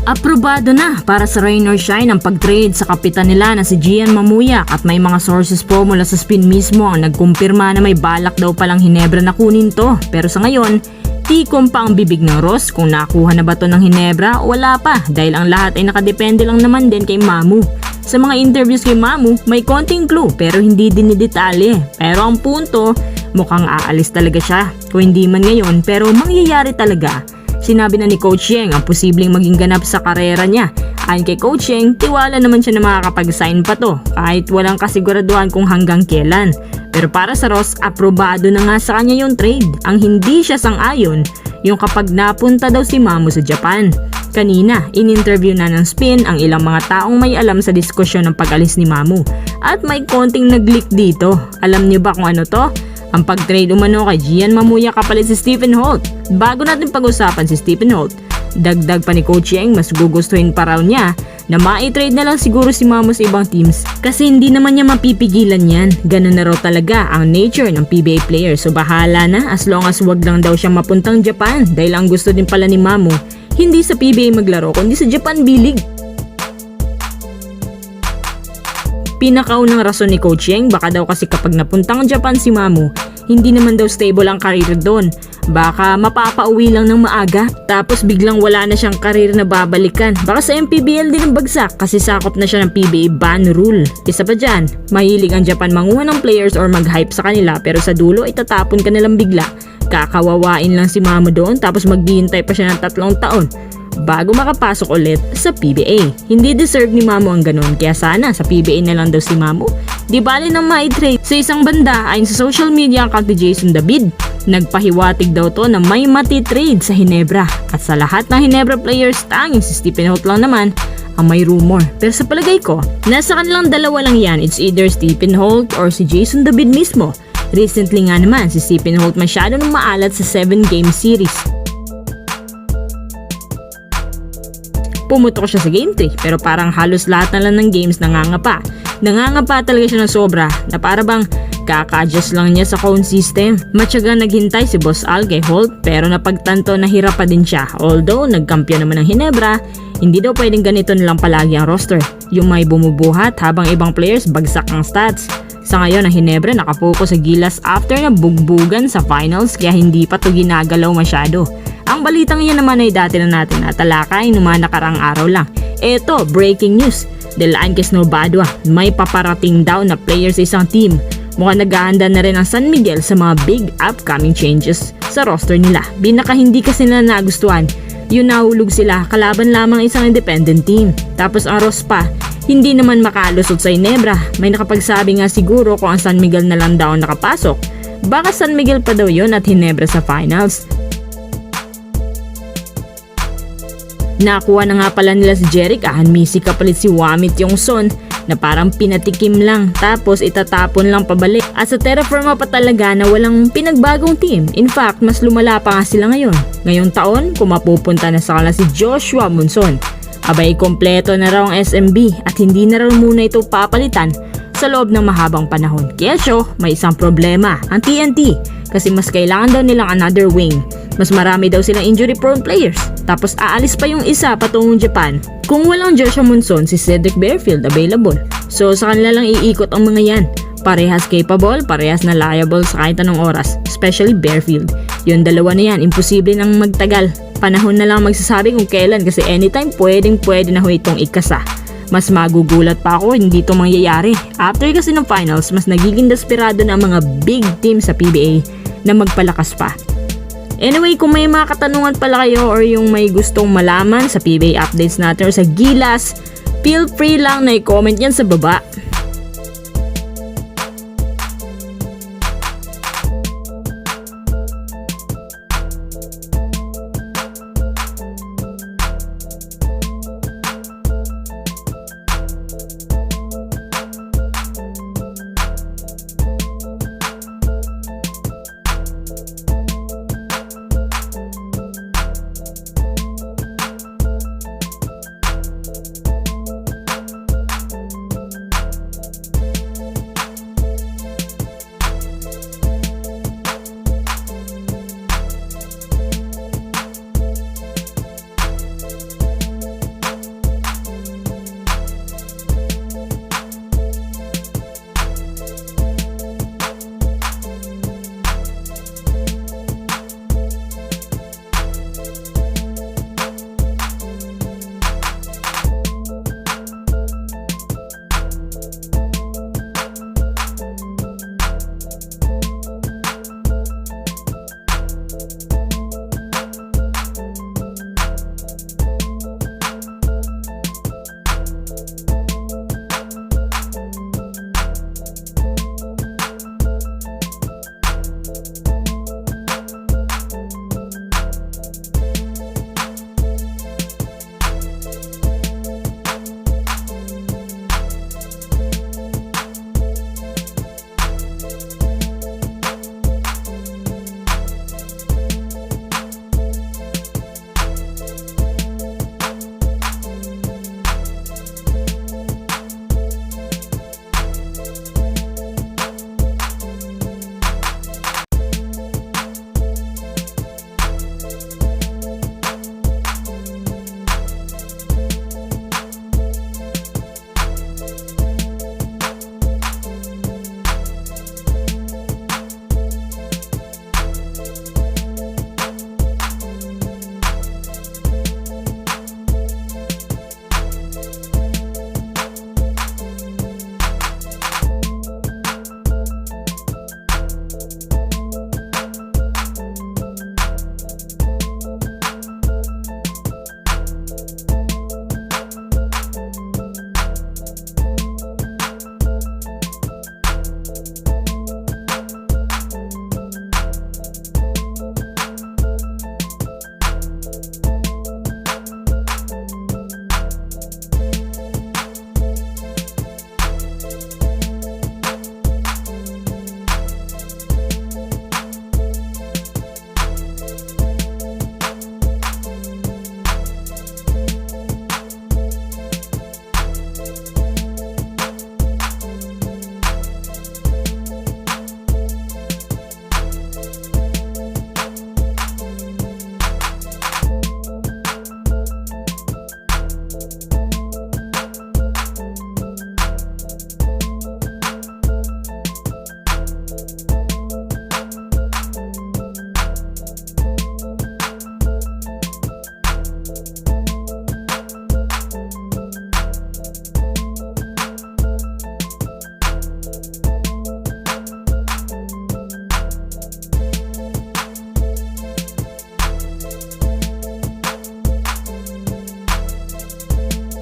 Aprobado na para sa rain or shine ang pag-trade sa kapitan nila na si Gian Mamuyak at may mga sources po mula sa Spin mismo ang nagkumpirma na may balak daw palang Hinebra na kunin to. Pero sa ngayon, tikom pa ang bibig ng Ross kung nakuha na ba to ng Hinebra o wala pa dahil ang lahat ay nakadepende lang naman din kay Mamu. Sa mga interviews kay Mamu, may konting clue pero hindi dinidetalye. Pero ang punto, mukhang aalis talaga siya. Kung hindi man ngayon pero mangyayari talaga. Sinabi na ni Coach Yeng ang posibleng maging ganap sa karera niya. Ayon kay Coach Yeng, tiwala naman siya na makakapag-sign pa to kahit walang kasiguraduhan kung hanggang kailan. Pero para sa Ross, aprobado na nga sa kanya yung trade. Ang hindi siya sang-ayon, yung kapag napunta daw si Mamu sa Japan. Kanina, in-interview na ng Spin ang ilang mga taong may alam sa diskusyon ng pag-alis ni Mamu. At may konting nag-leak dito. Alam niyo ba kung ano to? Ang pag-trade umano kay Gian Mamuyak kapalit si Stephen Holt. Bago natin pag-usapan si Stephen Holt, dagdag pa ni Coach Yeng mas gugustuhin pa raw niya na ma-trade na lang siguro si Mamu sa ibang teams kasi hindi naman niya mapipigilan yan. Ganun na raw talaga ang nature ng PBA player, so bahala na as long as wag lang daw siya mapuntang Japan dahil ang gusto din pala ni Mamu hindi sa PBA maglaro kundi sa Japan B-League. Pinakaunang rason ni Coach Yeng, baka daw kasi kapag napuntang Japan si Mamu, hindi naman daw stable ang karir doon. Baka mapapauwi lang ng maaga, tapos biglang wala na siyang karir na babalikan. Baka sa MPBL din ang bagsak kasi sakop na siya ng PBA ban rule. Isa pa dyan, mahilig ang Japan manguha ng players or mag-hype sa kanila pero sa dulo ay tatapon ka nilang bigla. Kakawawain lang si Mamu doon tapos maghihintay pa siya ng 3 taon bago makapasok ulit sa PBA. Hindi deserve ni Mamu ang ganun, kaya sana sa PBA na lang daw si Mamu. Di bali nang ma-trade. Sa isang banda, ayon sa social media account ni Jason David, nagpahiwatig daw to na may mati-trade sa Hinebra. At sa lahat ng Hinebra players, tanging si Stephen Holt lang naman ang may rumor. Pero sa palagay ko, nasa kanilang dalawa lang yan. It's either Stephen Holt or si Jason David mismo. Recently nga naman, si Stephen Holt masyado nang maalat sa 7-game series. Pumutok siya sa Game 3 pero parang halos lahat na lang ng games nangangapa. Nangangapa talaga siya ng sobra na para bang kaka-adjust lang niya sa cone system. Matyaga naghintay si Boss Al kay Holt pero napagtanto na hirap pa din siya. Although nagkampiyon naman ng Hinebra, hindi daw pwedeng ganito na lang palagi ang roster. Yung may bumubuhat habang ibang players bagsak ang stats. Sa ngayon ang Hinebra nakapokus sa Gilas after na bugbugan sa finals kaya hindi pa to ginagalaw masyado. Ang balitang yan naman ay dati na natin natalakay nung mga nakarang araw lang. Eto, breaking news. Dahil kay Snow Badwa, may paparating daw na player sa isang team. Mukhang naghahanda na rin ang San Miguel sa mga big upcoming changes sa roster nila. Binaka hindi kasi nila nagustuhan. Yun nahulog sila kalaban lamang isang independent team. Tapos ang Ross pa, hindi naman makalusot sa Hinebra. May nakapagsabi nga siguro kung ang San Miguel na lang daw nakapasok. Baka San Miguel pa daw yun at Hinebra sa finals. Nakuha na nga pala nila si Jeric Ahanmisi kapalit si Wamit Yongson na parang pinatikim lang tapos itatapon lang pabalik. At sa Terraforma pa talaga na walang pinagbagong team. In fact, mas lumala pa nga sila ngayon. Ngayong taon, kung mapupunta na sa kanila si Joshua Monson, abay kompleto na raw ang SMB at hindi na raw muna ito papalitan sa loob ng mahabang panahon. Kaya may isang problema, ang TNT, kasi mas kailangan daw nilang another wing. Mas marami daw silang injury prone players. Tapos aalis pa yung isa patungong Japan. Kung walang Joshua Monson, si Cedric Bearfield available. So sa kanila lang iikot ang mga yan. Parehas capable, parehas na liable sa kahit anong oras. Especially Bearfield. Yung dalawa na yan, imposible nang magtagal. Panahon na lang magsasabi kung kailan kasi anytime pwede na ho itong ikasa. Mas magugulat pa ako hindi ito mangyayari. After kasi ng finals, mas nagiging desperado na ang mga big team sa PBA na magpalakas pa. Anyway, kung may mga katanungan pala kayo or yung may gustong malaman sa PBA updates natin or sa Gilas, feel free lang na i-comment yan sa baba.